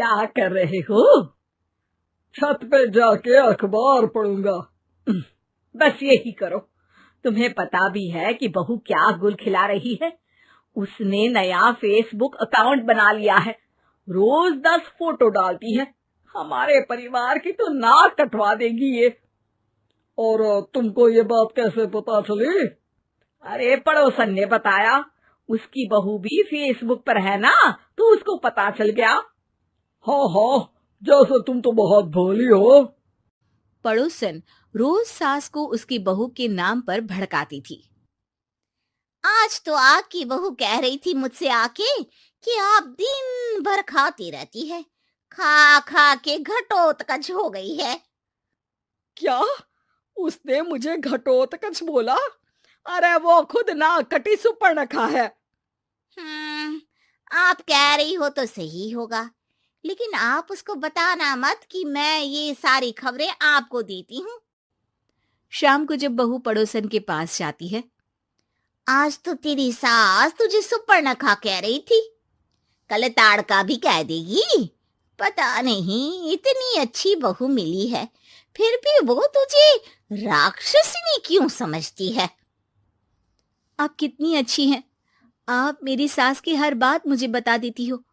क्या कर रहे हो? छत पे जाके अखबार पढ़ूंगा। बस यही करो। तुम्हें पता भी है कि बहू क्या गुल खिला रही है? उसने नया फेसबुक अकाउंट बना लिया है। रोज 10 फोटो डालती है। हमारे परिवार की तो नाक कटवा देगी ये। और तुमको ये बात कैसे पता चली? अरे पड़ोसन ने बताया। उसकी बहू भी फेसबुक पर है ना, तो उसको पता चल गया। हाँ हाँ, जैसे तुम तो बहुत भोली हो। पड़ोसन रोज सास को उसकी बहू के नाम पर भड़काती थी। आज तो आपकी बहू कह रही थी मुझसे आके कि आप दिन भर खाती रहती है, खा खा के घटोत्कच हो गई है। क्या? उसने मुझे घटोत्कच बोला? अरे वो खुद ना कटी सुपर्णखा है। आप कह रही हो तो सही होगा, लेकिन आप उसको बताना मत कि मैं ये सारी खबरें आपको देती हूँ। शाम को जब बहू पड़ोसन के पास जाती है, आज तो तेरी सास तुझे सुपर्णखा कह रही थी, कल ताड़का भी कह देगी। पता नहीं इतनी अच्छी बहू मिली है, फिर भी वो तुझे राक्षसिनी क्यों समझती है? आप कितनी अच्छी हैं। आप मेरी सास की हर बात मुझे बता देती हो,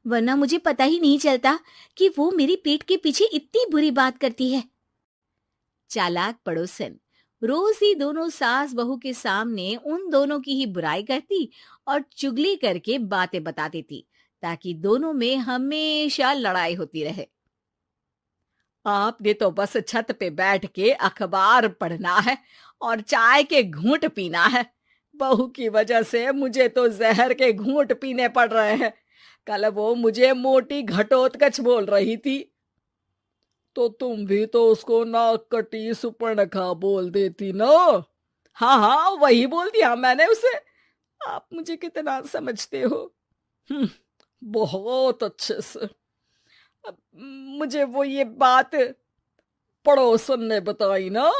वरना मुझे पता ही नहीं चलता कि वो मेरी पीठ के पीछे इतनी बुरी बात करती है। चालाक पड़ोसन रोज ही दोनों सास बहू के सामने उन दोनों की ही बुराई करती और चुगली करके बातें बता देती, ताकि दोनों में हमेशा लड़ाई होती रहे। आपने तो बस छत पे बैठ के अखबार पढ़ना है और चाय के घूंट पीना है। बहू की वजह से मुझे तो जहर के घूंट पीने पड़ रहे हैं। कल वो मुझे मोटी घटोत्कच बोल रही थी। तो तुम भी तो उसको नाक कटी सुपर्णखा बोल देती ना। हाँ हाँ, वही बोल दिया मैंने उसे। आप मुझे कितना समझते हो। बहुत अच्छे से। अब मुझे वो ये बात पड़ोसन ने बताई ना,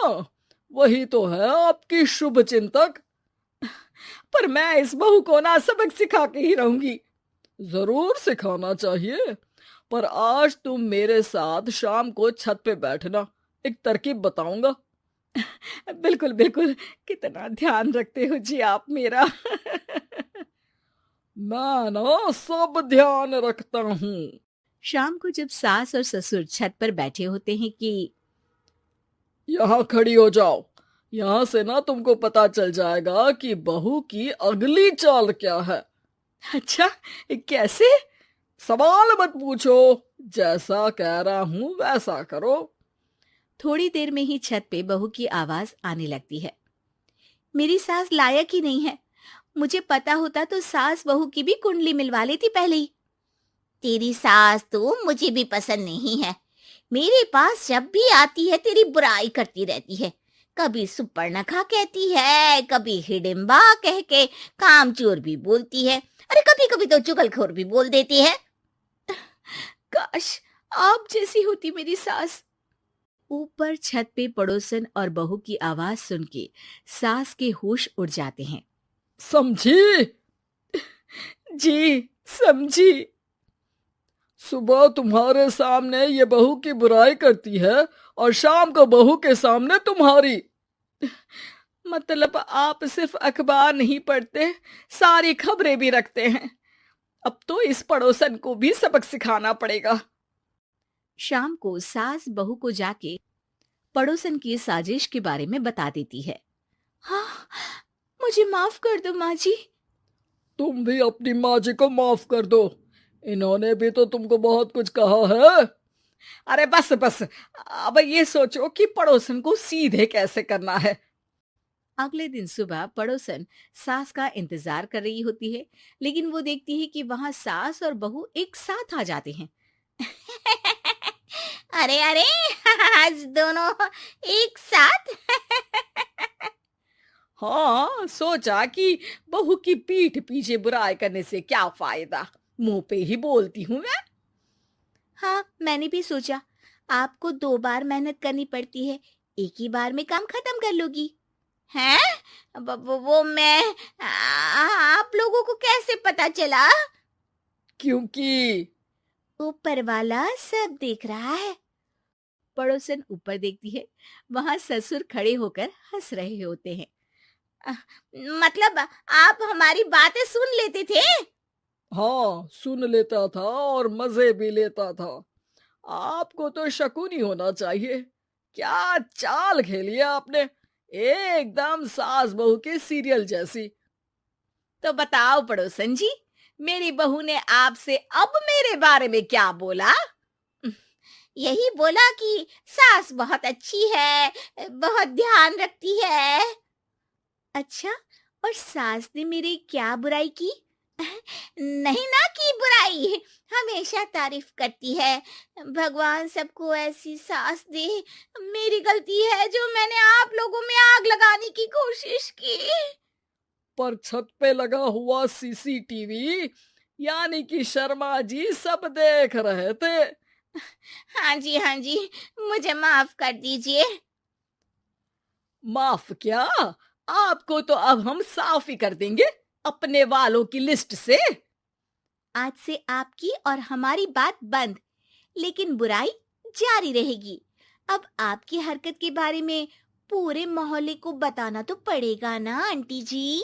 वही तो है आपकी शुभ चिंतक। पर मैं इस बहू को ना सबक सिखा के ही रहूंगी। जरूर सिखाना चाहिए, पर आज तुम मेरे साथ शाम को छत पे बैठना, एक तरकीब बताऊंगा। बिल्कुल बिल्कुल, कितना ध्यान रखते हो जी आप मेरा। मैं ना सब ध्यान रखता हूँ। शाम को जब सास और ससुर छत पर बैठे होते हैं कि यहाँ खड़ी हो जाओ, यहाँ से ना तुमको पता चल जाएगा कि बहू की अगली चाल क्या है। अच्छा, कैसे? सवाल मत पूछो, जैसा कह रहा हूं वैसा करो। थोड़ी देर में ही छत पे बहू की आवाज आने लगती है। मेरी सास लायक ही नहीं है। मुझे पता होता तो सास बहू की भी कुंडली मिलवा लेती पहले ही। तेरी सास तो मुझे भी पसंद नहीं है। मेरे पास जब भी आती है तेरी बुराई करती रहती है। कभी सुपर्णखा कहती है, कभी हिडिंबा कह के कामचोर भी बोलती है, अरे कभी कभी तो चुगलखोर भी बोल देती है। काश आप जैसी होती मेरी सास। ऊपर छत पे पड़ोसन और बहू की आवाज सुन के सास के होश उड़ जाते हैं। समझी? जी समझी। सुबह तुम्हारे सामने ये बहू की बुराई करती है और शाम को बहू के सामने तुम्हारी। मतलब आप सिर्फ अखबार नहीं पढ़ते, सारी खबरें भी रखते हैं। अब तो इस पड़ोसन को भी सबक सिखाना पड़ेगा। शाम को सास बहू को जाके पड़ोसन की साजिश के बारे में बता देती है। हाँ, मुझे माफ कर दो माँ जी। तुम भी अपनी माँ जी को माफ कर दो, इन्होंने भी तो तुमको बहुत कुछ कहा है। अरे बस बस, अब ये सोचो कि पड़ोसन को सीधे कैसे करना है। अगले दिन सुबह पड़ोसन सास का इंतजार कर रही होती है, लेकिन वो देखती है कि वहां सास और बहू एक साथ आ जाते हैं। अरे अरे, आज दोनों एक साथ। हाँ, सोचा कि बहू की पीठ पीछे बुराई करने से क्या फायदा, मुंह पे ही बोलती हूँ मैं। हाँ, मैंने भी सोचा आपको 2 बार मेहनत करनी पड़ती है, एक ही बार में काम खत्म कर लोगी। हैं? वो मैं आप लोगों को कैसे पता चला? क्योंकि ऊपर वाला सब देख रहा है। पड़ोसन ऊपर देखती है, वहां ससुर खड़े होकर हंस रहे होते हैं। मतलब आप हमारी बातें सुन लेते थे? हाँ, सुन लेता था और मजे भी लेता था। आपको तो शकुनी होना चाहिए। क्या चाल खेली है आपने, एकदम सास बहू के सीरियल जैसी। तो बताओ पड़ोसन जी, मेरी बहू ने आपसे अब मेरे बारे में क्या बोला? यही बोला कि सास बहुत अच्छी है, बहुत ध्यान रखती है। अच्छा, और सास ने मेरी क्या बुराई की? नहीं ना की बुराई, हमेशा तारीफ करती है। भगवान सबको ऐसी सास दे। मेरी गलती है जो मैंने आप लोगों में आग लगाने की कोशिश की। पर छत पे लगा हुआ सीसीटीवी यानी कि शर्मा जी सब देख रहे थे। हाँ जी, मुझे माफ कर दीजिए। माफ क्या, आपको तो अब हम साफ ही कर देंगे अपने वालों की लिस्ट से। आज से आपकी और हमारी बात बंद, लेकिन बुराई जारी रहेगी। अब आपकी हरकत के बारे में पूरे मोहल्ले को बताना तो पड़ेगा ना आंटी जी।